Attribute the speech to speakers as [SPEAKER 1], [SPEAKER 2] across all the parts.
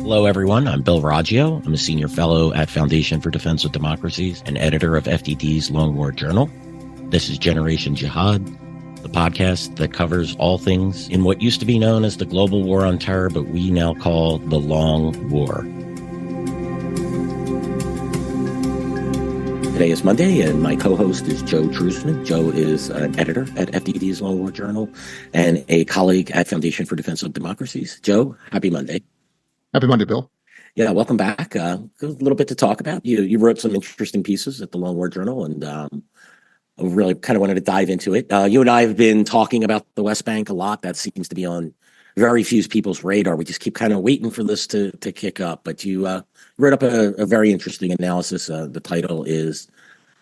[SPEAKER 1] Hello, everyone. I'm Bill Raggio. I'm a senior fellow at Foundation for Defense of Democracies and editor of FDD's Long War Journal. This is Generation Jihad, the podcast that covers all things in what used to be known as the global war on terror, but we now call the Long War. Today is Monday, and my co-host is Joe Trusman. Joe is an editor at FDD's Long War Journal and a colleague at Foundation for Defense of Democracies. Joe, happy Monday.
[SPEAKER 2] Happy Monday, Bill.
[SPEAKER 1] Yeah, welcome back. A little bit to talk about. You wrote some interesting pieces at the Long War Journal, and I really kind of wanted to dive into it. You and I have been talking about the West Bank a lot. That seems to be on very few people's radar. We just keep kind of waiting for this to kick up. But you wrote up a very interesting analysis. The title is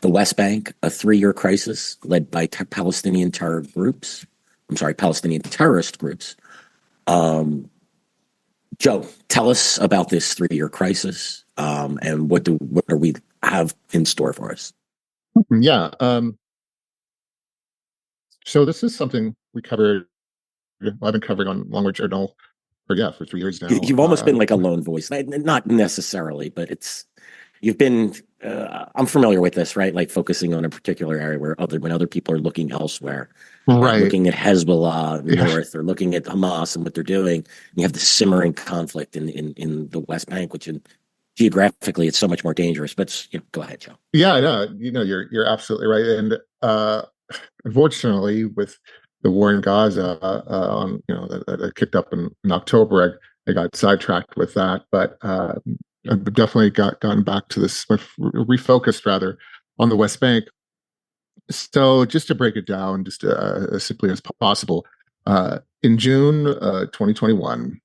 [SPEAKER 1] "The West Bank: A Three-Year Crisis Led by Palestinian Terrorist Groups." Joe, tell us about this three-year crisis, and what do we have in store for us?
[SPEAKER 2] Yeah. So this is something we covered. I've been covering on Long War Journal for 3 years now.
[SPEAKER 1] You've almost been like a lone voice, not necessarily, but you've been. I'm familiar with this, right? Like focusing on a particular area when other people are looking elsewhere.
[SPEAKER 2] Right.
[SPEAKER 1] Looking at Hezbollah north, or looking at Hamas and what they're doing. You have the simmering conflict in the West Bank, which geographically it's so much more dangerous. But go ahead, Joe.
[SPEAKER 2] Yeah, no, you're absolutely right. And unfortunately, with the war in Gaza, that kicked up in October, I got sidetracked with that. But I've definitely gotten back to this, refocused rather, on the West Bank. So just to break it down, just as simply as possible, in June 2021,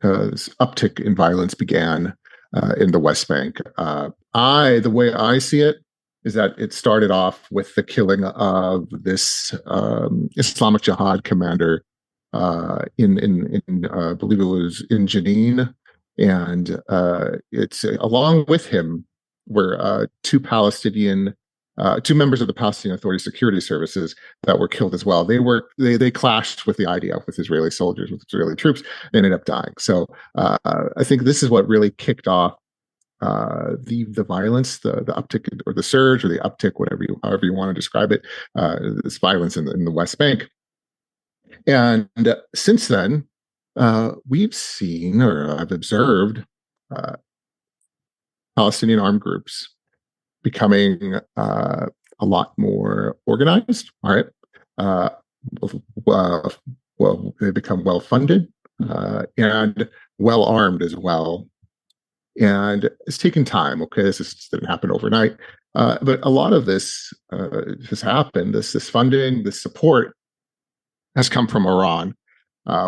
[SPEAKER 2] this uptick in violence began in the West Bank. The way I see it is that it started off with the killing of this Islamic Jihad commander in I believe it was in Jenin, and it's along with him were two members of the Palestinian Authority Security Services that were killed as well. They clashed with the IDF, with Israeli soldiers, with Israeli troops. They ended up dying. So I think this is what really kicked off the violence, the uptick, or the surge, or the uptick, however you want to describe it. This violence in the West Bank, and since then, we've seen, or I've observed, Palestinian armed groups becoming a lot more organized. All right, they become well funded and well armed as well. And it's taken time. Okay, this didn't happen overnight, but a lot of this has happened. This funding, this support, has come from Iran.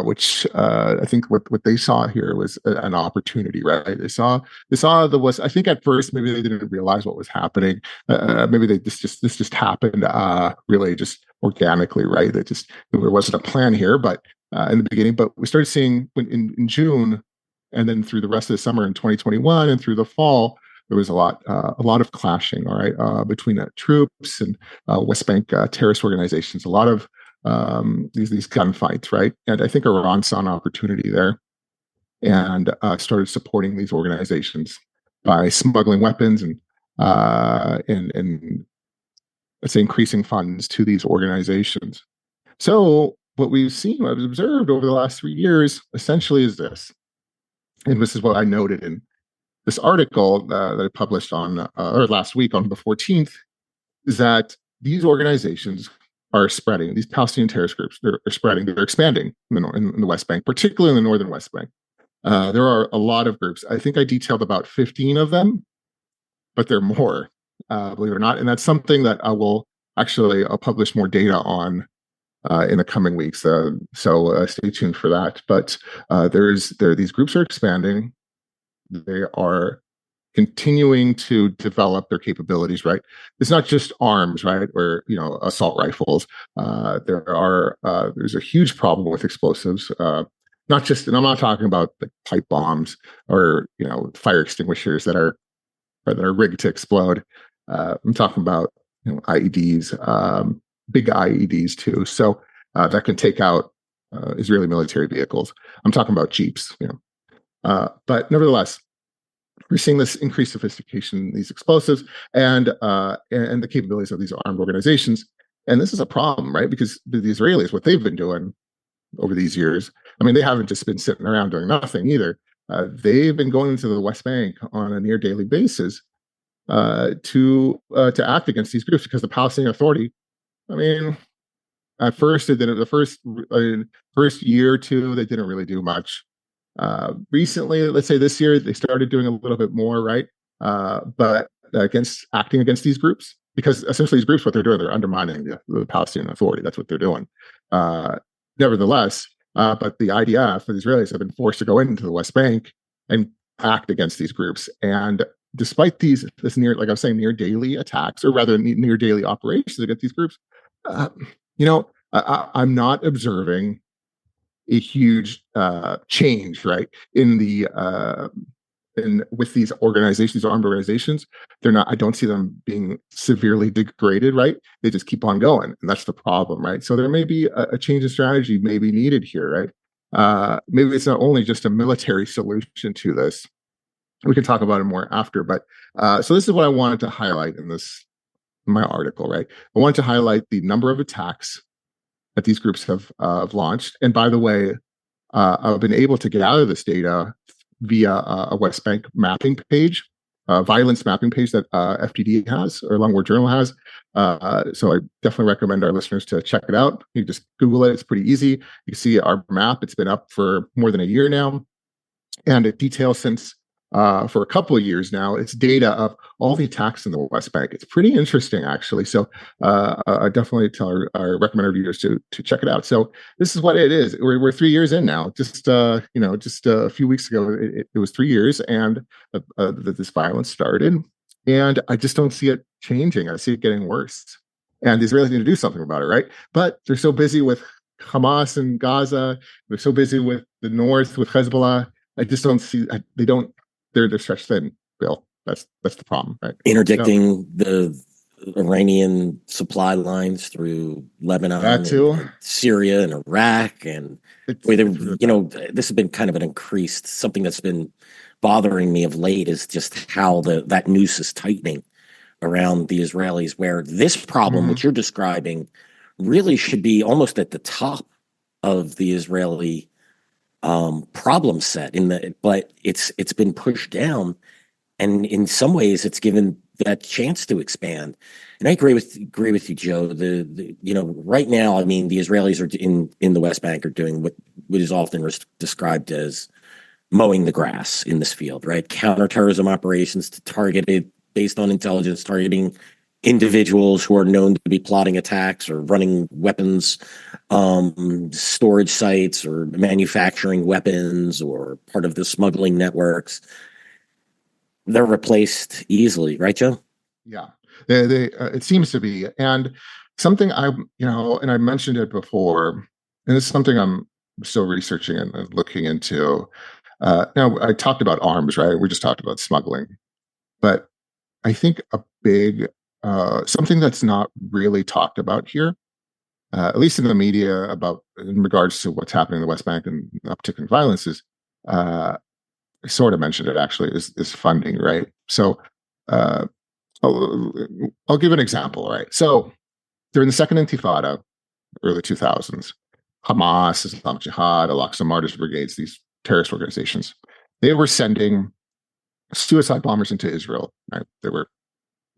[SPEAKER 2] Which I think what they saw here was an opportunity, right? They saw the West. I think at first maybe they didn't realize what was happening. Maybe this just happened really just organically, right? There wasn't a plan here, but in the beginning. But we started seeing in June, and then through the rest of the summer in 2021 and through the fall, there was a lot of clashing, all right, between troops and West Bank terrorist organizations. A lot of these gunfights, right? And I think Iran saw an opportunity there and started supporting these organizations by smuggling weapons and let's say increasing funds to these organizations. So what we've observed over the last 3 years essentially is this, and this is what I noted in this article that I published on or last week on the 14th, is that these organizations are spreading. These Palestinian terrorist groups, they're expanding in the West Bank, particularly in the northern West Bank. There are a lot of groups. I think I detailed about 15 of them, but there are more, believe it or not. And that's something that I'll publish more data on in the coming weeks. So stay tuned for that. But these groups are expanding. They are continuing to develop their capabilities, right? It's not just arms, right? Or, assault rifles. There's a huge problem with explosives. Not just, and I'm not talking about the pipe bombs or, fire extinguishers that are rigged to explode. I'm talking about, IEDs, big IEDs too. So that can take out Israeli military vehicles. I'm talking about Jeeps, But nevertheless, we're seeing this increased sophistication in these explosives and the capabilities of these armed organizations. And this is a problem, right? Because the Israelis, what they've been doing over these years, I mean, they haven't just been sitting around doing nothing either. They've been going into the West Bank on a near daily basis to act against these groups because the Palestinian Authority, I mean, at first, they didn't. First year or two, they didn't really do much. Recently, let's say this year, they started doing a little bit more, right? But acting against these groups, because essentially these groups, what they're doing, they're undermining the Palestinian Authority. That's what they're doing. Nevertheless, but the IDF, the Israelis, have been forced to go into the West Bank and act against these groups. And despite this near, like I was saying, near daily attacks, or rather near daily operations against these groups, uh, I'm not observing a huge change, right? In the in with these organizations, these armed organizations, they're not. I don't see them being severely degraded, right? They just keep on going, and that's the problem, right? So there may be a change in strategy, maybe needed here, right? Maybe it's not only just a military solution to this. We can talk about it more after, but so this is what I wanted to highlight in my article, right? I wanted to highlight the number of attacks that these groups have launched. And by the way, I've been able to gather this data via a West Bank mapping page, violence mapping page that FTD has, or Long War Journal has. So I definitely recommend our listeners to check it out. You can just Google it. It's pretty easy. You can see our map. It's been up for more than a year now. And it details since for a couple of years now, it's data of all the attacks in the West Bank. It's pretty interesting, actually. So I definitely recommend our viewers to check it out. So this is what it is. We're 3 years in now. Just a few weeks ago, it was 3 years, and that this violence started. And I just don't see it changing. I see it getting worse. And the Israelis need to do something about it, right? But they're so busy with Hamas and Gaza. They're so busy with the North, with Hezbollah. I just don't see. They don't. They're stretched thin, Bill. That's the problem, right?
[SPEAKER 1] Interdicting the Iranian supply lines through Lebanon,
[SPEAKER 2] that too,
[SPEAKER 1] and Syria, and Iraq, and this has been kind of an increased. Something that's been bothering me of late is just how that noose is tightening around the Israelis, where this problem, which you're describing, really should be almost at the top of the Israeli problem set but it's been pushed down, and in some ways it's given that chance to expand. And I agree with you, Joe. Right now, I mean, the Israelis are in the West Bank are doing what is often described as mowing the grass in this field, right? Counterterrorism operations targeted based on intelligence, targeting individuals who are known to be plotting attacks or running weapons storage sites or manufacturing weapons or part of the smuggling networks. They're replaced easily, right, Joe?
[SPEAKER 2] Yeah, they it seems to be. And something and I mentioned it before, and it's something I'm still researching and looking into. Now, I talked about arms, right? We just talked about smuggling, but I think a big something that's not really talked about here, at least in the media, in regards to what's happening in the West Bank and uptick in violence, is I sort of mentioned it actually, is funding, right? So I'll give an example, right? So during the Second Intifada, early 2000s, Hamas, Islamic Jihad, Al-Aqsa Martyrs Brigades, these terrorist organizations, they were sending suicide bombers into Israel, right? They were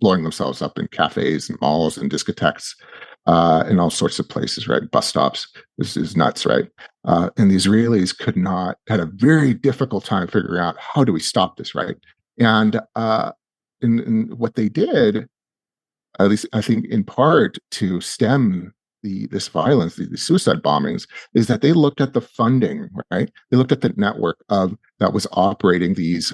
[SPEAKER 2] blowing themselves up in cafes and malls and discotheques and all sorts of places, right? Bus stops. This is nuts, right? And the Israelis had a very difficult time figuring out, how do we stop this, right? And in what they did, at least I think in part to stem this violence, these suicide bombings, is that they looked at the funding, right? They looked at the network that was operating these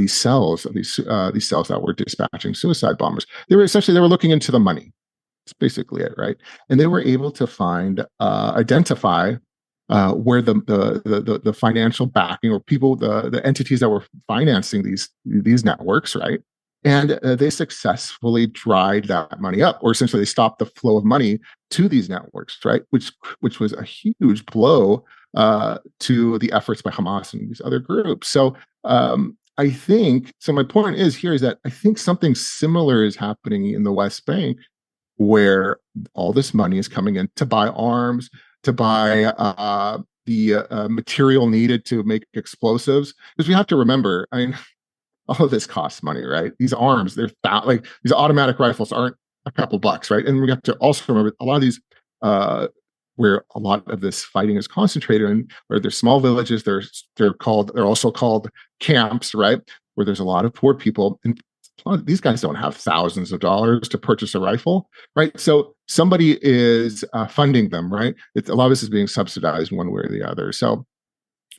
[SPEAKER 2] cells that were dispatching suicide bombers. They were looking into the money. That's basically it, right? And they were able to identify where the financial backing, or people, the entities that were financing these networks, right? And they successfully dried that money up, or essentially they stopped the flow of money to these networks, right? Which was a huge blow to the efforts by Hamas and these other groups. So I think so. My point is that I think something similar is happening in the West Bank, where all this money is coming in to buy arms, to buy the material needed to make explosives. Because we have to remember, I mean, all of this costs money, right? These arms, like these automatic rifles aren't a couple bucks, right? And we have to also remember a lot of these, where a lot of this fighting is concentrated in, where there's small villages, they're also called camps, right? Where there's a lot of poor people, and these guys don't have thousands of dollars to purchase a rifle, right? So somebody is funding them, right? A lot of this is being subsidized one way or the other. So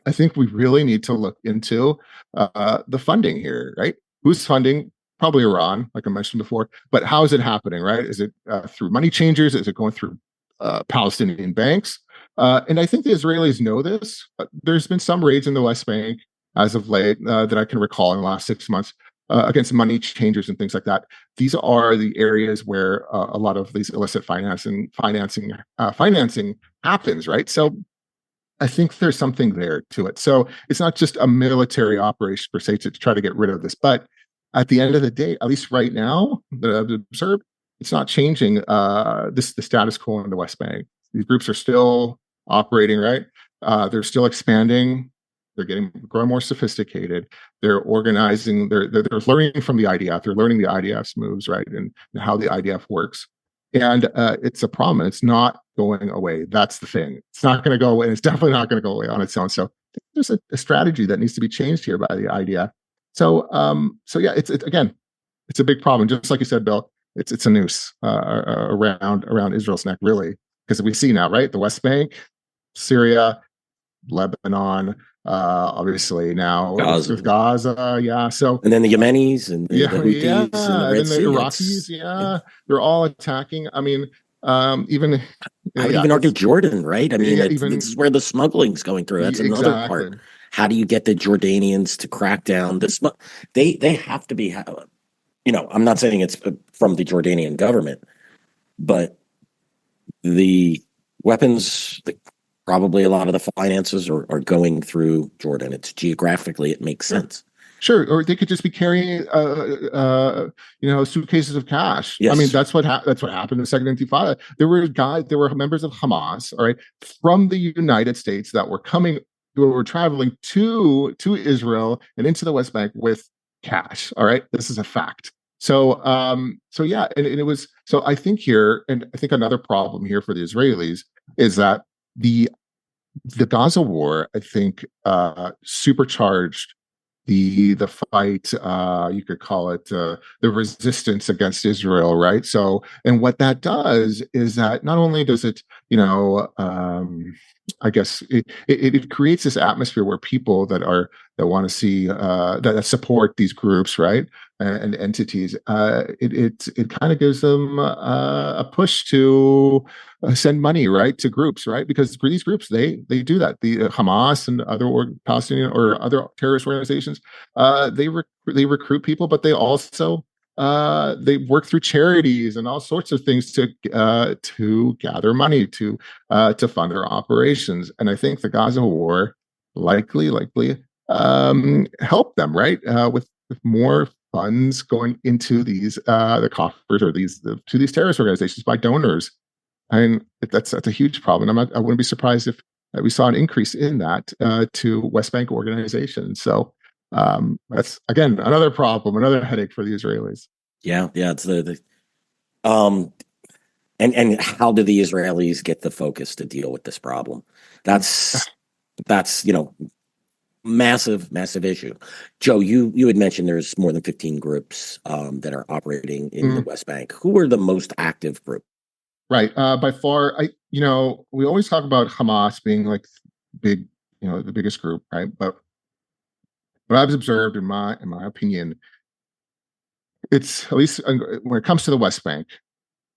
[SPEAKER 2] I think we really need to look into the funding here, right? Who's funding? Probably Iran, like I mentioned before. But how is it happening, right? Is it through money changers? Is it going through Palestinian banks? And I think the Israelis know this. There's been some raids in the West Bank as of late that I can recall in the last 6 months against money changers and things like that. These are the areas where a lot of these illicit financing happens, right? So I think there's something there to it. So it's not just a military operation per se to try to get rid of this, but at the end of the day, at least right now that I've observed, it's not changing the status quo in the West Bank. These groups are still operating, right? They're still expanding. They're growing more sophisticated. They're organizing. They're learning from the IDF. They're learning the IDF's moves, right, and how the IDF works. And it's a problem. It's not going away. That's the thing. It's not going to go away. And it's definitely not going to go away on its own. So there's a strategy that needs to be changed here by the IDF. So yeah, it's again, it's a big problem. Just like you said, Bill, it's a noose around Israel's neck, really, because we see now, right, the West Bank, Syria, Lebanon, obviously now
[SPEAKER 1] Gaza.
[SPEAKER 2] with Gaza, yeah. So
[SPEAKER 1] and then the Yemenis and the
[SPEAKER 2] yeah,
[SPEAKER 1] Houthis and the
[SPEAKER 2] and
[SPEAKER 1] Red
[SPEAKER 2] then the
[SPEAKER 1] Sea.
[SPEAKER 2] Iraqis, yeah, they're all attacking. I mean, even
[SPEAKER 1] I would
[SPEAKER 2] yeah,
[SPEAKER 1] even argue Jordan, right? I mean,
[SPEAKER 2] yeah,
[SPEAKER 1] this is where the smuggling's going through. That's another
[SPEAKER 2] exactly.
[SPEAKER 1] part. How do you get the Jordanians to crack down? They have to be. I'm not saying it's from the Jordanian government, but the weapons, probably a lot of the finances are going through Jordan. It's geographically, it makes sense.
[SPEAKER 2] Sure, or they could just be carrying, suitcases of cash.
[SPEAKER 1] Yes.
[SPEAKER 2] I mean, that's what happened in the Second Intifada. There were members of Hamas, all right, from the United States that were traveling to Israel and into the West Bank with cash. All right, this is a fact. So yeah, and it was. So I think here, and I think another problem here for the Israelis is that the Gaza war, I think, supercharged the fight, you could call it the resistance against Israel, right? So, and what that does is that not only does it, I guess it creates this atmosphere where people that want to see that support these groups, right, and entities, it kind of gives them a push to send money, right, to groups, right, because these groups they do that. The Hamas and other Palestinian or other terrorist organizations, they recruit people, but they also they work through charities and all sorts of things to gather money to fund their operations. And I think the Gaza war likely helped them, right, with more funds going into these the coffers or to these terrorist organizations by donors. I mean, that's a huge problem. I wouldn't be surprised if we saw an increase in that to West Bank organizations. So that's again another problem, another headache for the Israelis.
[SPEAKER 1] Yeah. It's and how do the Israelis get the focus to deal with this problem? That's massive issue. Joe, you had mentioned there's more than 15 groups that are operating in the West Bank. Who are the most active group?
[SPEAKER 2] Right. By far, we always talk about Hamas being like big, the biggest group, right? But what I've observed, in my opinion, it's at least when it comes to the West Bank,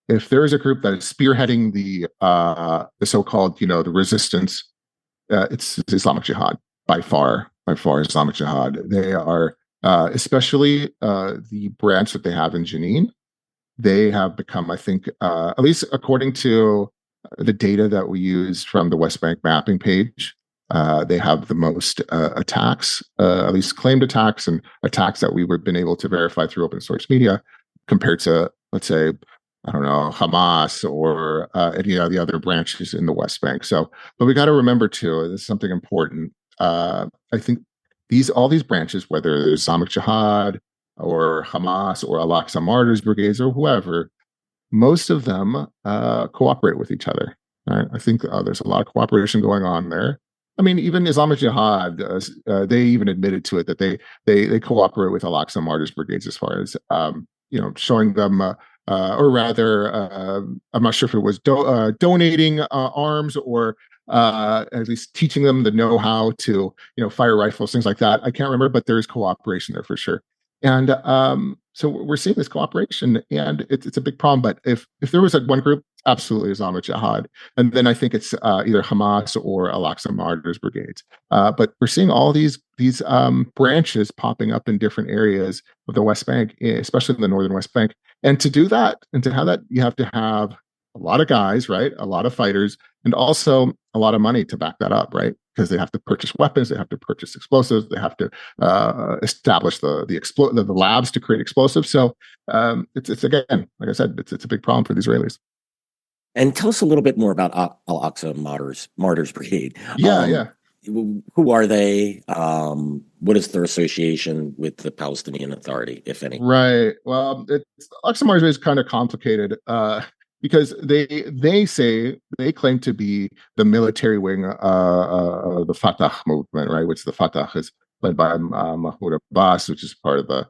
[SPEAKER 2] if there is a group that is spearheading the so-called, the resistance, it's Islamic Jihad by far, Islamic Jihad. They are especially the branch that they have in Jenin. They have become, I think, at least according to the data that we used from the West Bank mapping page, They have the most attacks, at least claimed attacks and attacks that we've been able to verify through open source media, compared to, let's say, I don't know, Hamas or any of the other branches in the West Bank. So, but we got to remember too, this is something important. I think all these branches, whether it's Islamic Jihad or Hamas or Al-Aqsa Martyrs Brigades or whoever, most of them cooperate with each other. Right? I think there's a lot of cooperation going on there. I mean, even Islamic Jihad, they even admitted to it that they cooperate with Al-Aqsa Martyrs Brigades as far as showing them, or rather, I'm not sure if it was donating arms or at least teaching them the know-how to fire rifles, things like that. I can't remember, but there's cooperation there for sure. And so we're seeing this cooperation, and it's a big problem. But if there was one group, absolutely Islamic Jihad, and then I think it's either Hamas or Al-Aqsa Martyrs Brigades. But we're seeing all these branches popping up in different areas of the West Bank, especially in the northern West Bank. And to do that, and to have that, you have to have a lot of guys, right? A lot of fighters, and also a lot of money to back that up, right? Because they have to purchase weapons, they have to purchase explosives, they have to establish the labs to create explosives. So it's again, like I said, it's a big problem for the Israelis.
[SPEAKER 1] And tell us a little bit more about Al-Aqsa Martyrs Brigade.
[SPEAKER 2] Yeah.
[SPEAKER 1] Who are they? What is their association with the Palestinian Authority, if any?
[SPEAKER 2] Right. Well, Al-Aqsa Martyrs is kind of complicated. Because they claim to be the military wing of the Fatah movement, right? Which the Fatah is led by Mahmoud Abbas, which is part of the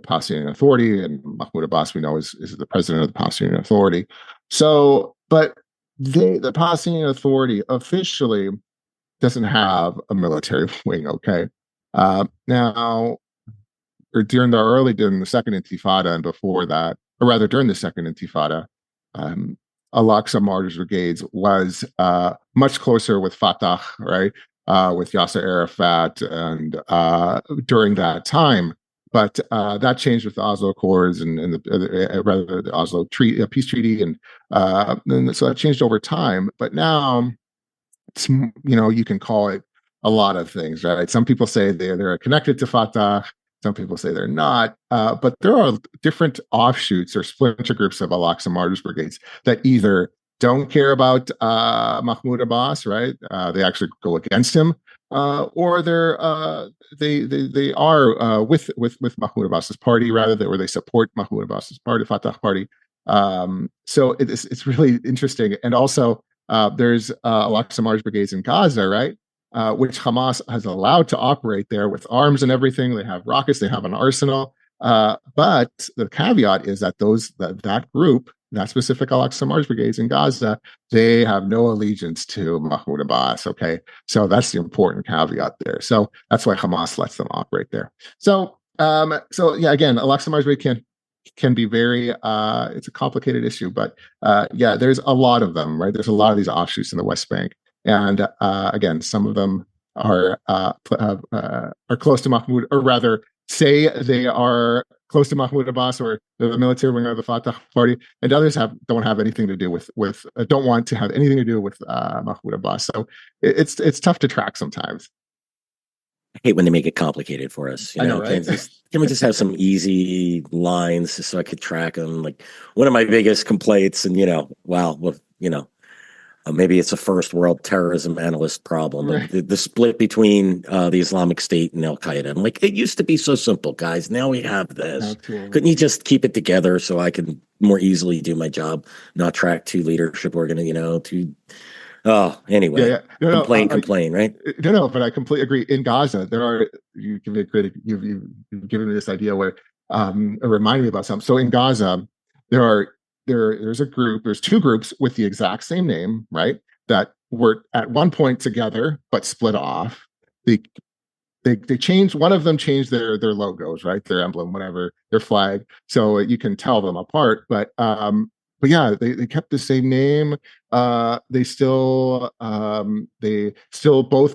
[SPEAKER 2] Palestinian Authority, and Mahmoud Abbas we know is the president of the Palestinian Authority. So, but the Palestinian Authority officially doesn't have a military wing. Okay, now or during the Second Intifada and before that, or rather during the Second Intifada. Al-Aqsa Martyrs Brigades was much closer with Fatah, right, with Yasser Arafat, and during that time. But that changed with the Oslo Accords and the Oslo peace treaty, and so that changed over time. But now, you can call it a lot of things, right? Some people say they're connected to Fatah. Some people say they're not, but there are different offshoots or splinter groups of Al-Aqsa Martyrs Brigades that either don't care about Mahmoud Abbas, right? They actually go against him, or they are with Mahmoud Abbas's party, rather, or they support Mahmoud Abbas's party, Fatah party. So it's really interesting, and also there's Al-Aqsa Martyrs Brigades in Gaza, right? Which Hamas has allowed to operate there with arms and everything. They have rockets, they have an arsenal. But the caveat is that that group, that specific Al-Aqsa Martyrs Brigades in Gaza, they have no allegiance to Mahmoud Abbas. Okay, so that's the important caveat there. So that's why Hamas lets them operate there. So yeah, again, Al-Aqsa Martyrs Brigade can be very it's a complicated issue, but yeah, there's a lot of them, right? There's a lot of these offshoots in the West Bank. And again, some of them are close to Mahmoud, or rather, say they are close to Mahmoud Abbas or the military wing of the Fatah party, and others don't have anything to do with don't want to have anything to do with Mahmoud Abbas. So it's tough to track sometimes.
[SPEAKER 1] I hate when they make it complicated for us.
[SPEAKER 2] I know, right?
[SPEAKER 1] Can we just have some easy lines so I could track them? Like one of my biggest complaints, and maybe it's a first world terrorism analyst problem.
[SPEAKER 2] Right.
[SPEAKER 1] The split between the Islamic State and Al Qaeda. I'm like, it used to be so simple, guys. Now we have this. Couldn't you just keep it together so I can more easily do my job, not track two leadership anyway.
[SPEAKER 2] Yeah. No,
[SPEAKER 1] complain, right?
[SPEAKER 2] No, but I completely agree. In Gaza, you give me a critic. You've given me this idea where it reminded me about something. So in Gaza, there's two groups with the exact same name, right? That were at one point together but split off. They changed. One of them changed their logos, right? Their emblem, whatever, their flag, so you can tell them apart. But yeah, they kept the same name. Both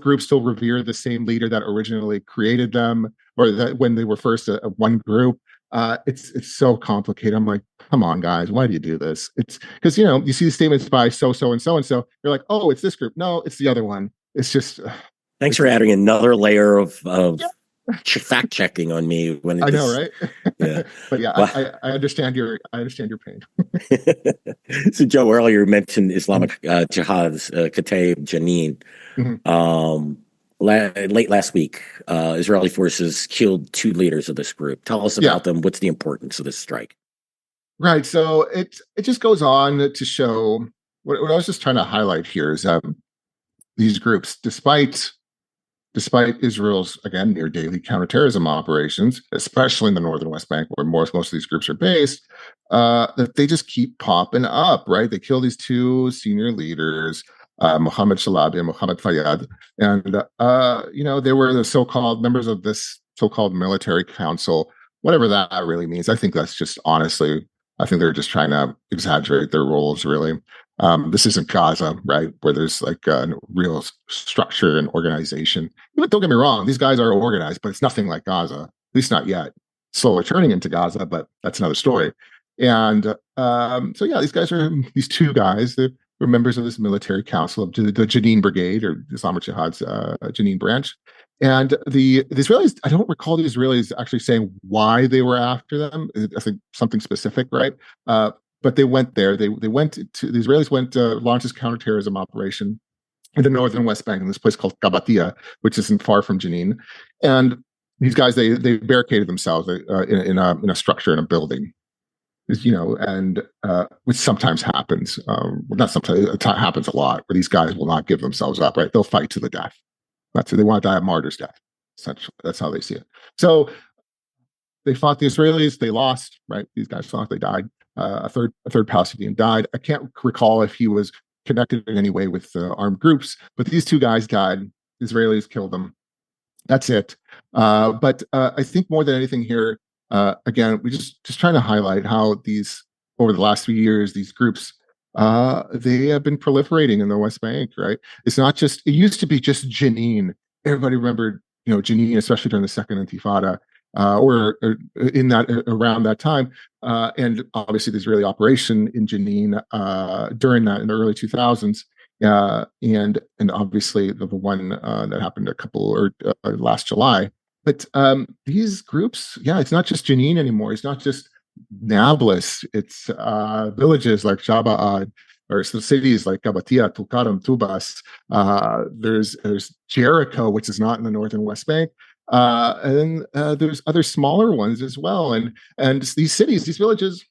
[SPEAKER 2] groups still revere the same leader that originally created them, or that when they were first one group. It's so complicated. I'm like, come on, guys, why do you do this? It's because you see the statements by so and so. You're like, oh, it's this group. No, it's the other one. it's just
[SPEAKER 1] Thanks
[SPEAKER 2] it's
[SPEAKER 1] for
[SPEAKER 2] just
[SPEAKER 1] adding another layer of
[SPEAKER 2] yeah,
[SPEAKER 1] fact checking on me when it
[SPEAKER 2] I know,
[SPEAKER 1] just
[SPEAKER 2] right?
[SPEAKER 1] yeah.
[SPEAKER 2] But yeah,
[SPEAKER 1] Well,
[SPEAKER 2] I understand your pain.
[SPEAKER 1] so Joe earlier mentioned
[SPEAKER 2] Mhm.
[SPEAKER 1] Islamic Jihad's Kataib Janine.
[SPEAKER 2] Mhm.
[SPEAKER 1] Um, late last week, Israeli forces killed two leaders of this group. Tell us
[SPEAKER 2] Yeah,
[SPEAKER 1] about them. What's the importance of this strike?
[SPEAKER 2] right. So it just goes on to show what I was just trying to highlight here is these groups, despite Israel's again near daily counterterrorism operations, especially in the northern West Bank where most of these groups are based, that they just keep popping up. Right, they kill these two senior leaders, Mohammed Shalabi and Mohammed Fayyad, and they were the so-called members of this so-called military council, whatever that really means. I think that's just honestly, I think they're just trying to exaggerate their roles, really. This isn't Gaza, right, where there's like a real structure and organization. But don't get me wrong, these guys are organized, but it's nothing like Gaza, at least not yet. Slowly turning into Gaza, but that's another story. And so, yeah, these guys are these two guys. They're members of this military council of the Jenin Brigade or Islamic Jihad's Jenin branch. And the Israelis, I don't recall the Israelis actually saying why they were after them. I think something specific, right? But they went there. They went to the Israelis went launched this counterterrorism operation in the northern West Bank in this place called Kabatia, which isn't far from Jenin. And these guys they barricaded themselves in a structure in a building, and which sometimes happens. Not sometimes, it happens a lot where these guys will not give themselves up. Right, they'll fight to the death. That's it. They want to die a martyr's death. Essentially, that's how they see it. So they fought the Israelis. They lost. Right, these guys fought. They died. A third Palestinian died. I can't recall if he was connected in any way with armed groups, but these two guys died. Israelis killed them. That's it. But I think more than anything here, again, we just trying to highlight how these over the last 3 years, these groups they have been proliferating in the West Bank. Right? It's not just. It used to be just Jenin. Everybody remembered, Jenin, especially during the Second Intifada, or in that around that time, and obviously the Israeli operation in Jenin during that in the early 2000s. And obviously the one that happened a couple or last July. But these groups, yeah, it's not just Jenin anymore. It's not just Nablus. It's villages like Shaba'ad or some cities like Gabatia, Tulkarm, Tubas. There's Jericho, which is not in the northern West Bank. And then there's other smaller ones as well. And these cities, these villages,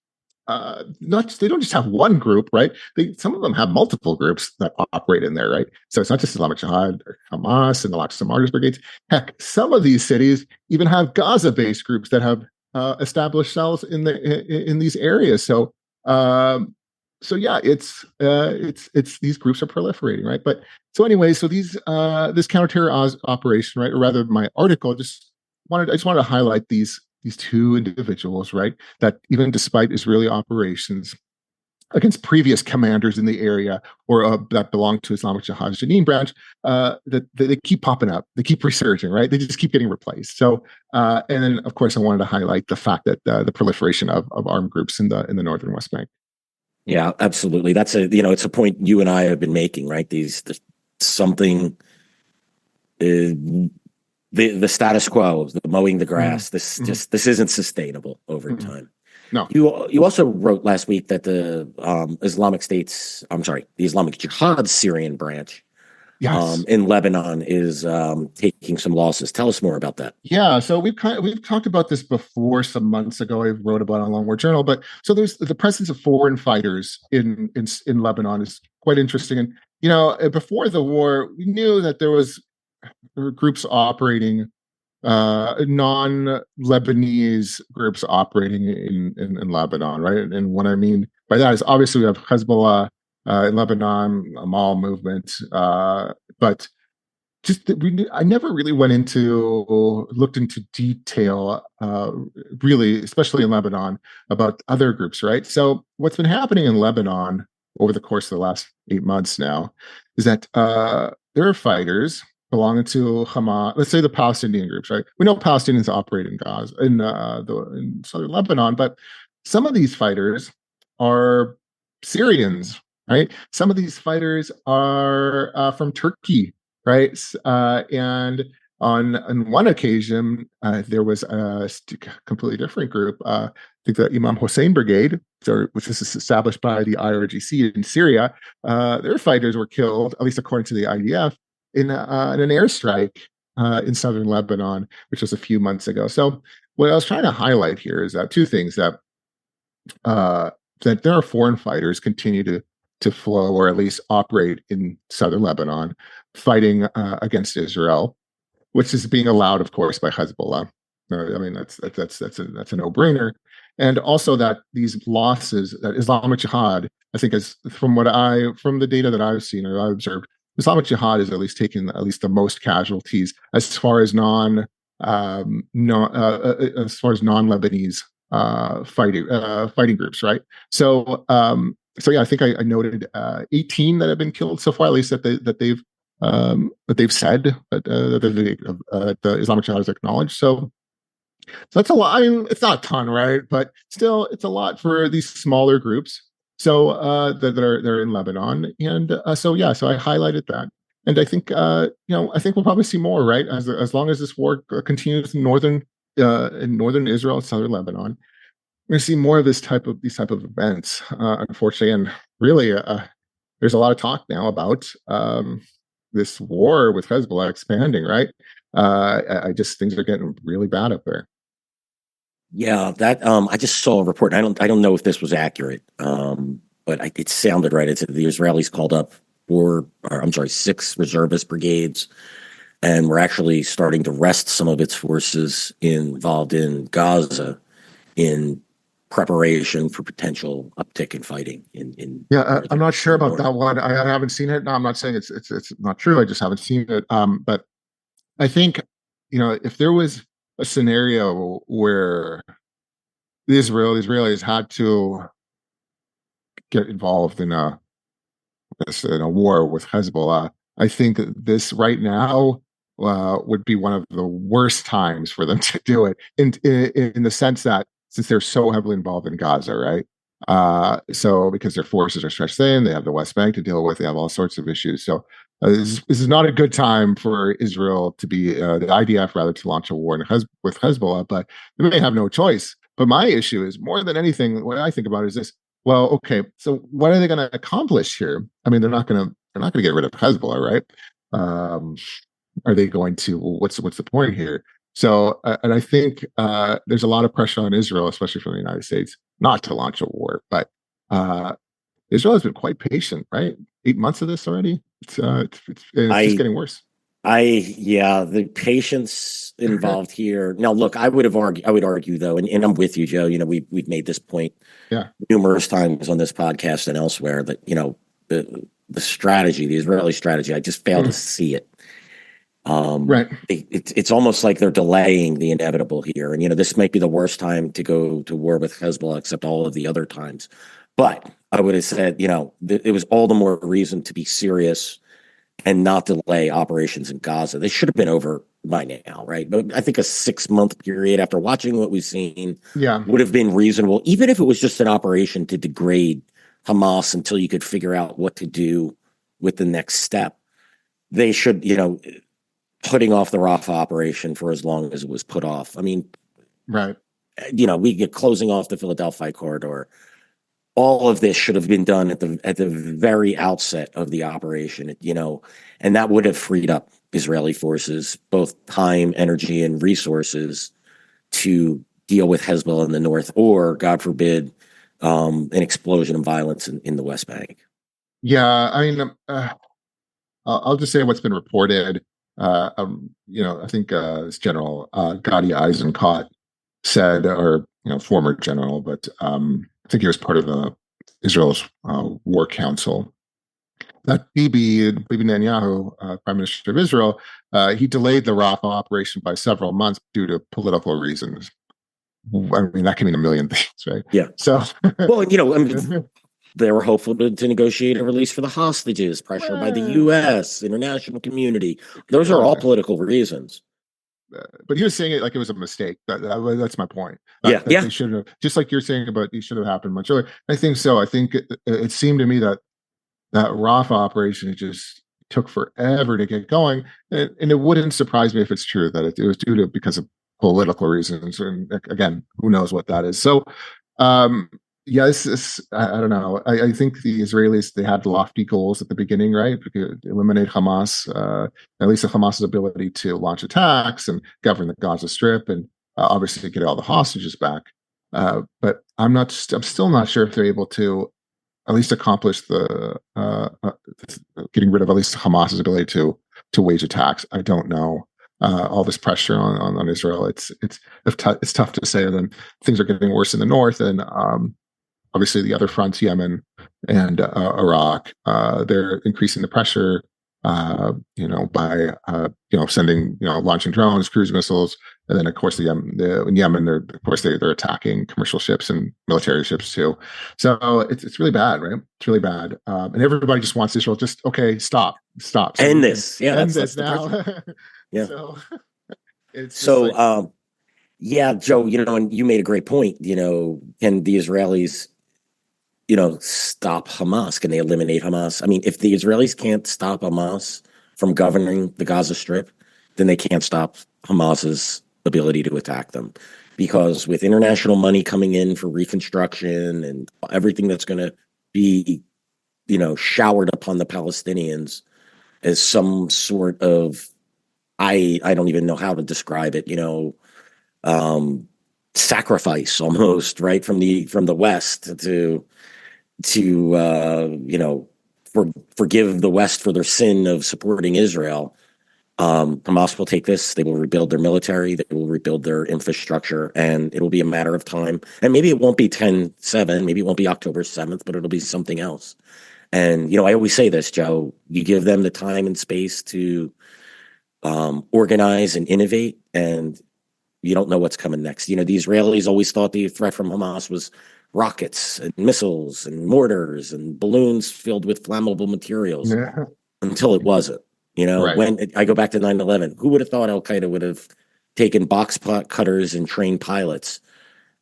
[SPEAKER 2] not they don't just have one group, right? Some of them have multiple groups that operate in there, right? So it's not just Islamic Jihad or Hamas and the Al-Aqsa Martyrs Brigades. Heck, some of these cities even have Gaza-based groups that have established cells in these areas. So yeah, it's these groups are proliferating, right? But so anyway, so this counterterror operation, right, or rather, my article I just wanted to highlight these two individuals, right, that even despite Israeli operations against previous commanders in the area or that belong to Islamic Jihad's Jenin branch, that they keep popping up, they keep resurging, right? They just keep getting replaced. So, and then of course, I wanted to highlight the fact that the proliferation of armed groups in the northern West Bank.
[SPEAKER 1] Yeah, absolutely. That's it's a point you and I have been making, right? Something, the status quo, the mowing the
[SPEAKER 2] Mm-hmm.
[SPEAKER 1] grass.
[SPEAKER 2] Mm-hmm.
[SPEAKER 1] This isn't sustainable over
[SPEAKER 2] Mm-hmm.
[SPEAKER 1] time.
[SPEAKER 2] No.
[SPEAKER 1] You also wrote last week that the the Islamic Jihad Syrian branch
[SPEAKER 2] Yes.
[SPEAKER 1] in Lebanon is taking some losses. Tell us more about that.
[SPEAKER 2] Yeah, so we've talked about this before some months ago. I wrote about it on Long War Journal, but so there's the presence of foreign fighters in Lebanon is quite interesting. And before the war, we knew that there were groups operating, non-Lebanese groups operating in Lebanon, right? And what I mean by that is obviously we have Hezbollah in Lebanon, Amal movement, but I never really looked into detail, really, especially in Lebanon, about other groups, right? So what's been happening in Lebanon over the course of the last 8 months now is that there are fighters belonging to Hamas, let's say the Palestinian groups, right? We know Palestinians operate in Gaza, in southern Lebanon, but some of these fighters are Syrians, right? Some of these fighters are from Turkey, right? And on one occasion, there was a completely different group. I think the Imam Hussein Brigade, which was established by the IRGC in Syria. Their fighters were killed, at least according to the IDF, in an airstrike in southern Lebanon, which was a few months ago. So what I was trying to highlight here is that two things uh, that there are foreign fighters continue to flow or at least operate in southern Lebanon, fighting against Israel, which is being allowed, of course, by Hezbollah. I mean, that's a no-brainer. And also that these losses, that Islamic Jihad, I think, is from the data that I've seen or I've observed, Islamic Jihad is at least taking at least the most casualties as far as as far as non-Lebanese fighting groups, right? So yeah, I think I noted 18 that have been killed so far, at least that they've said that the Islamic Jihad has acknowledged. So that's a lot. I mean, it's not a ton, right? But still, it's a lot for these smaller groups. So that are they're in Lebanon, and so yeah, so I highlighted that, and I think I think we'll probably see more, right? As long as this war continues in northern Israel and southern Lebanon, we're going to see more of these type of events, unfortunately, and really, there's a lot of talk now about this war with Hezbollah expanding, right? I just things are getting really bad up there.
[SPEAKER 1] Yeah, that I just saw a report. I don't know if this was accurate, but it sounded right. It's the Israelis called up six reservist brigades, and we're actually starting to rest some of its forces involved in Gaza in preparation for potential uptick in fighting in
[SPEAKER 2] Yeah, I'm
[SPEAKER 1] northern
[SPEAKER 2] not sure about
[SPEAKER 1] north.
[SPEAKER 2] that one. I haven't seen it. No, I'm not saying it's not true. I just haven't seen it. But I think if there was a scenario where the Israelis had to get involved in a war with Hezbollah, I think this right now would be one of the worst times for them to do it. In the sense that since they're so heavily involved in Gaza, right? So because their forces are stretched thin, they have the West Bank to deal with, they have all sorts of issues. So this is not a good time for Israel to be the IDF rather to launch a war with Hezbollah, but they may have no choice. But my issue is more than anything, what I think about is this: well, okay, so what are they going to accomplish here? I mean, they're not going to get rid of Hezbollah, right? Um, are they going to? Well, what's the point here? So, and I think there's a lot of pressure on Israel, especially from the United States, not to launch a war. But Israel has been quite patient, right? 8 months of this already. It's just
[SPEAKER 1] I
[SPEAKER 2] getting worse.
[SPEAKER 1] yeah, the patience involved here. Now, look, I would argue though, and I'm with you, Joe. We've made this point
[SPEAKER 2] Yeah.
[SPEAKER 1] numerous times on this podcast and elsewhere that the strategy, the Israeli strategy, I just fail to
[SPEAKER 2] Mm.
[SPEAKER 1] see it.
[SPEAKER 2] Right.
[SPEAKER 1] It's almost like they're delaying the inevitable here, and this might be the worst time to go to war with Hezbollah, except all of the other times. But I would have said, it was all the more reason to be serious and not delay operations in Gaza. They should have been over by now, right? But I think a 6 month period after watching what we've seen
[SPEAKER 2] Yeah.
[SPEAKER 1] would have been reasonable, even if it was just an operation to degrade Hamas until you could figure out what to do with the next step. They should, putting off the Rafah operation for as long as it was put off. I mean,
[SPEAKER 2] Right.
[SPEAKER 1] we get closing off the Philadelphia corridor. All of this should have been done at the very outset of the operation, and that would have freed up Israeli forces, both time, energy, and resources to deal with Hezbollah in the north, or God forbid, an explosion of violence in the West Bank.
[SPEAKER 2] Yeah. I mean, I'll just say what's been reported. I think this General Gadi Eisenkot said, or former general, but I think he was part of Israel's war council. That Bibi Netanyahu, Prime Minister of Israel, he delayed the Rafah operation by several months due to political reasons. I mean, that can mean a million things, right?
[SPEAKER 1] Yeah.
[SPEAKER 2] So,
[SPEAKER 1] Well, I mean, they were hopeful to negotiate a release for the hostages, pressure by the
[SPEAKER 2] well,
[SPEAKER 1] U.S., international community. Those are all
[SPEAKER 2] uh,
[SPEAKER 1] political reasons.
[SPEAKER 2] but he was saying it like it was a mistake. That's my point.
[SPEAKER 1] Yeah,
[SPEAKER 2] That
[SPEAKER 1] yeah.
[SPEAKER 2] they should have, just like you're saying about it should have happened much earlier. I think so. I think it seemed to me that Rafah operation took forever to get going. And it wouldn't surprise me if it's true that it was due to because of political reasons. And again, who knows what that is. So, um, yeah, I don't know. I think the Israelis, they had lofty goals at the beginning, right? Eliminate Hamas, at least the Hamas's ability to launch attacks and govern the Gaza Strip, and obviously get all the hostages back. But I'm still not sure if they're able to at least accomplish the getting rid of at least Hamas's ability to wage attacks. I don't know. All this pressure on Israel, it's tough to say. And then things are getting worse in the north, and obviously the other fronts, Yemen and Iraq, they're increasing the pressure. By sending, launching drones, cruise missiles, and then of course in Yemen, they're attacking commercial ships and military ships too. So it's really bad, right? It's really bad, and everybody just wants Israel just okay, stop, so
[SPEAKER 1] End
[SPEAKER 2] we can
[SPEAKER 1] this. Yeah,
[SPEAKER 2] end
[SPEAKER 1] that's
[SPEAKER 2] this
[SPEAKER 1] the
[SPEAKER 2] now.
[SPEAKER 1] pressure. Yeah.
[SPEAKER 2] So it's just
[SPEAKER 1] So,
[SPEAKER 2] like
[SPEAKER 1] yeah, Joe, and you made a great point. Can the Israelis, stop Hamas? Can they eliminate Hamas? I mean, if the Israelis can't stop Hamas from governing the Gaza Strip, then they can't stop Hamas's ability to attack them. Because with international money coming in for reconstruction and everything that's going to be, showered upon the Palestinians as some sort of, I don't even know how to describe it, um, sacrifice almost, right, from the West to forgive the West for their sin of supporting Israel. Hamas will take this. They will rebuild their military. They will rebuild their infrastructure, and it'll be a matter of time. And maybe it won't be 10/7. Maybe it won't be October 7th, but it'll be something else. And I always say this, Joe. You give them the time and space to organize and innovate, and you don't know what's coming next. The Israelis always thought the threat from Hamas was rockets and missiles and mortars and balloons filled with flammable materials
[SPEAKER 2] yeah,
[SPEAKER 1] until it wasn't.
[SPEAKER 2] right.
[SPEAKER 1] When I go back to 9/11, who would have thought Al Qaeda would have taken box cutters and trained pilots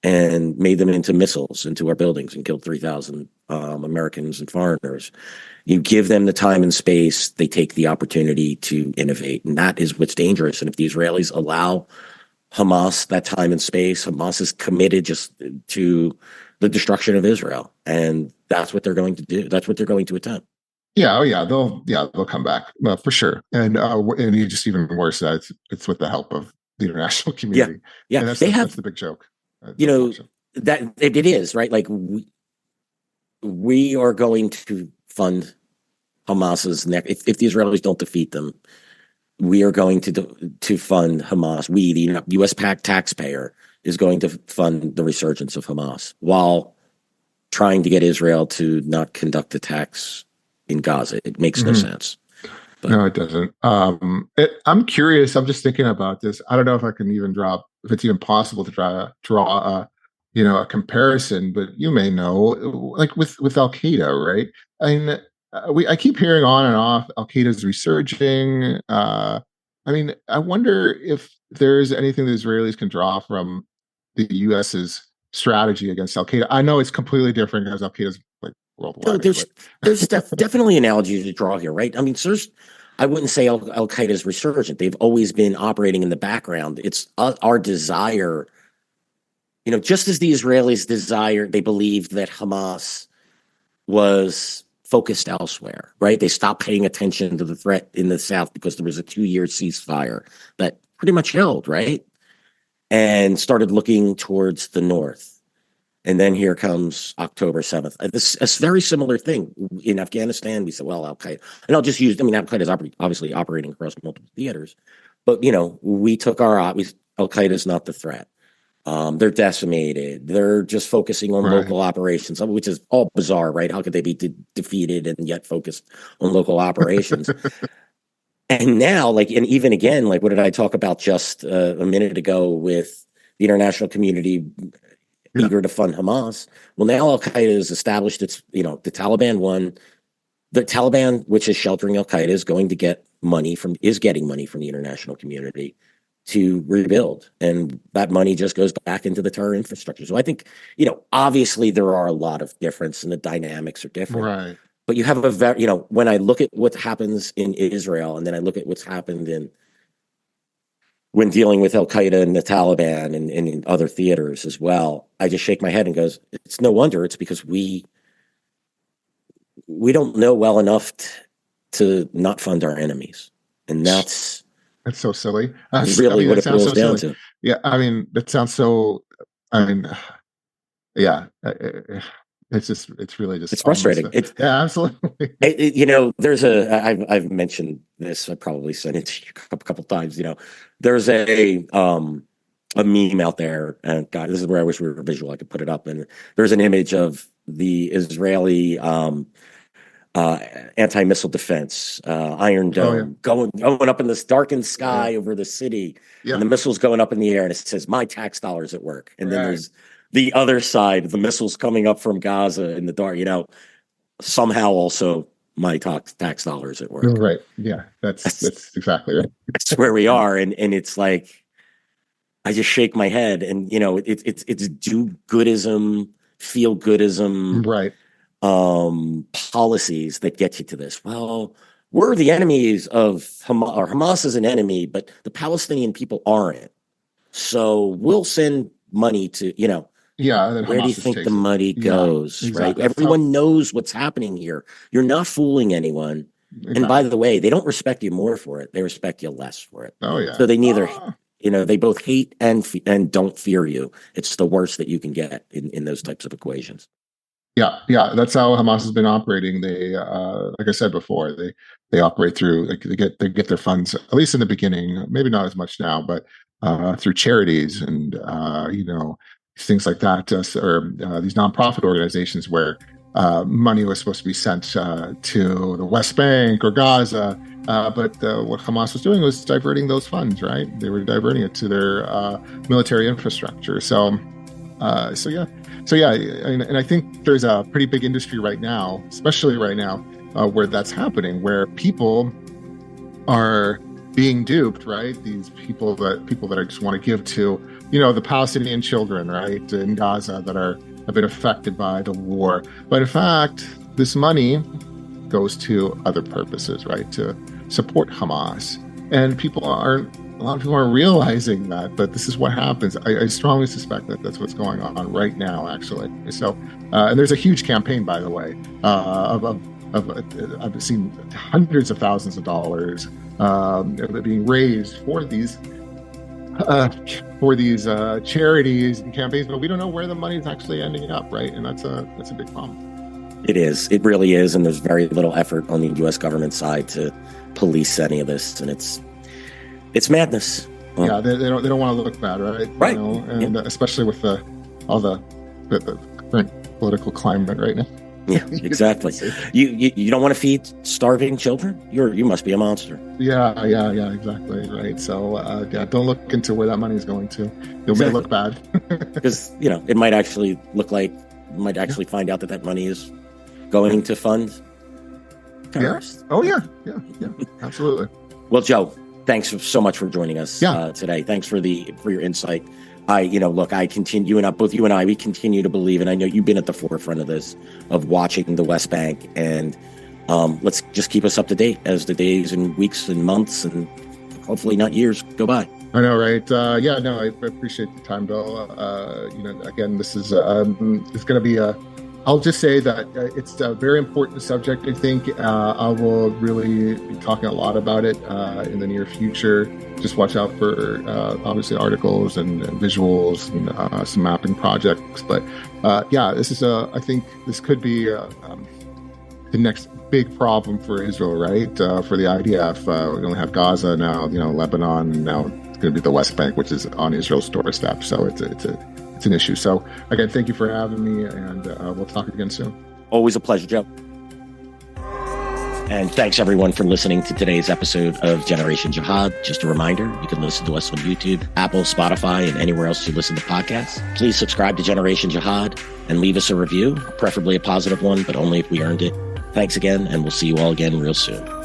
[SPEAKER 1] and made them into missiles into our buildings and killed 3,000 Americans and foreigners? You give them the time and space, they take the opportunity to innovate. And that is what's dangerous. And if the Israelis allow Hamas that time and space, Hamas is committed just to the destruction of Israel. And that's what they're going to do. That's what they're going to attempt.
[SPEAKER 2] Yeah, oh yeah, they'll come back for sure, and you just even worse that it's with the help of the international
[SPEAKER 1] Yeah.
[SPEAKER 2] community,
[SPEAKER 1] Yeah.
[SPEAKER 2] and that's
[SPEAKER 1] They
[SPEAKER 2] that's
[SPEAKER 1] have,
[SPEAKER 2] the big joke,
[SPEAKER 1] you know,
[SPEAKER 2] unfortunately.
[SPEAKER 1] that it is, right? Like we are going to fund Hamas's next, if the Israelis don't defeat them, we are going to fund Hamas. We, the U.S. taxpayer, is going to fund the resurgence of Hamas while trying to get Israel to not conduct attacks in Gaza. It makes no
[SPEAKER 2] Mhm.
[SPEAKER 1] sense. But
[SPEAKER 2] No, it doesn't. I'm curious. I'm just thinking about this. I don't know if I can even if it's even possible to draw a comparison. But you may know, like with Al Qaeda, right? I mean, I keep hearing on and off Al Qaeda's resurging. I mean, I wonder if there's anything the Israelis can draw from the U.S.'s strategy against Al Qaeda. I know it's completely different because Al Qaeda's like
[SPEAKER 1] so
[SPEAKER 2] worldwide
[SPEAKER 1] there's
[SPEAKER 2] anyway.
[SPEAKER 1] there's definitely analogies to draw here, right? I mean, so I wouldn't say Al Qaeda is resurgent. They've always been operating in the background. It's our desire, just as the Israelis desire, they believed that Hamas was focused elsewhere, right? They stopped paying attention to the threat in the south because there was a 2-year ceasefire that pretty much held, right? And started looking towards the north. And then here comes October 7th. This a very similar thing in Afghanistan. We said, well, Al Qaeda, and I'll just use, Al Qaeda is obviously operating across multiple theaters, but we took Al Qaeda is not the threat. They're decimated. They're just focusing on
[SPEAKER 2] Right.
[SPEAKER 1] local operations, which is all bizarre, right? How could they be defeated and yet focused on local operations? And now, and even again, what did I talk about just a minute ago with the international community
[SPEAKER 2] Yeah.
[SPEAKER 1] eager to fund Hamas? Well, now Al Qaeda has established the Taliban won. The Taliban, which is sheltering Al Qaeda, is getting money from the international community to rebuild, and that money just goes back into the terror infrastructure. So I think, obviously there are a lot of difference, and the dynamics are different.
[SPEAKER 2] Right.
[SPEAKER 1] but you have a very, when I look at what happens in Israel, and then I look at what's happened when dealing with Al Qaeda and the Taliban and in other theaters as well, I just shake my head and goes, it's no wonder. It's because we don't know well enough to not fund our enemies, and that's
[SPEAKER 2] so silly.
[SPEAKER 1] Really what it boils down to.
[SPEAKER 2] Yeah, I mean, that sounds so. I mean, yeah, it's really just
[SPEAKER 1] it's frustrating.
[SPEAKER 2] Yeah, absolutely.
[SPEAKER 1] There's I've mentioned this. I probably said it to you a couple times. There's a meme out there, and God, this is where I wish we were visual. I could put it up, and there's an image of the Israeli anti-missile defense, Iron Dome, going up in this darkened sky over the city, and the missiles going up in the air, and it says, "My tax dollars at work." And then there's the other side, the missiles coming up from Gaza in the dark. Somehow also my tax dollars at work.
[SPEAKER 2] Right? Yeah, that's exactly right.
[SPEAKER 1] That's where we are, and it's like I just shake my head, and it's do-goodism, feel-goodism,
[SPEAKER 2] right?
[SPEAKER 1] Policies that get you to this. Well, we're the enemies of Hamas, or Hamas is an enemy, but the Palestinian people aren't. So we'll send money to, where do you think the money goes, exactly. Right? Everyone knows what's happening here. You're not fooling anyone. Exactly. And by the way, they don't respect you more for it. They respect you less for it.
[SPEAKER 2] Oh, yeah.
[SPEAKER 1] So they neither, they both hate and don't fear you. It's the worst that you can get in those types of equations.
[SPEAKER 2] Yeah, that's how Hamas has been operating. They, like I said before, they operate through, they get their funds, at least in the beginning, maybe not as much now, but through charities and things like that, or these nonprofit organizations where money was supposed to be sent to the West Bank or Gaza, but what Hamas was doing was diverting those funds. Right, they were diverting it to their military infrastructure. So yeah, and I think there's a pretty big industry right now, especially right now, where that's happening, where people are being duped, right? These people that I just want to give to, the Palestinian children, right, in Gaza that have been affected by the war. But in fact, this money goes to other purposes, right, to support Hamas. And a lot of people aren't realizing that, but this is what happens. I strongly suspect that that's what's going on right now, actually. So, and there's a huge campaign, by the way, I've seen hundreds of thousands of dollars being raised for these charities and campaigns, but we don't know where the money is actually ending up, right? And that's a big problem.
[SPEAKER 1] It is. It really is, and there's very little effort on the U.S. government side to police any of this, and it's madness.
[SPEAKER 2] Yeah, they don't want to look bad, right?
[SPEAKER 1] Right.
[SPEAKER 2] And especially with all the current political climate right now.
[SPEAKER 1] Yeah, exactly. You don't want to feed starving children? You must be a monster.
[SPEAKER 2] Yeah, exactly. Right. So don't look into where that money is going to. You'll may look bad.
[SPEAKER 1] Because it might actually find out that money is going to fund terrorists.
[SPEAKER 2] Yeah. Oh yeah, absolutely.
[SPEAKER 1] Well, Joe, thanks so much for joining us today. Thanks for your insight. You and I, we continue to believe, and I know you've been at the forefront of this, of watching the West Bank, and let's just keep us up to date as the days and weeks and months and hopefully not years go by.
[SPEAKER 2] I know, right? I appreciate the time, Bill. Again, this is it's going to be I'll just say that it's a very important subject. I think I will really be talking a lot about it in the near future. Just watch out for obviously articles and visuals and some mapping projects. But this is I think this could be the next big problem for Israel, right? For the IDF, we only have Gaza now, Lebanon, and now it's going to be the West Bank, which is on Israel's doorstep. So it's an issue. So again, thank you for having me, and we'll talk again soon.
[SPEAKER 1] Always a pleasure, Joe. And thanks everyone for listening to today's episode of Generation Jihad. Just a reminder, you can listen to us on YouTube, Apple, Spotify, and anywhere else you listen to podcasts. Please subscribe to Generation Jihad and leave us a review, preferably a positive one, but only if we earned it. Thanks again, and we'll see you all again real soon.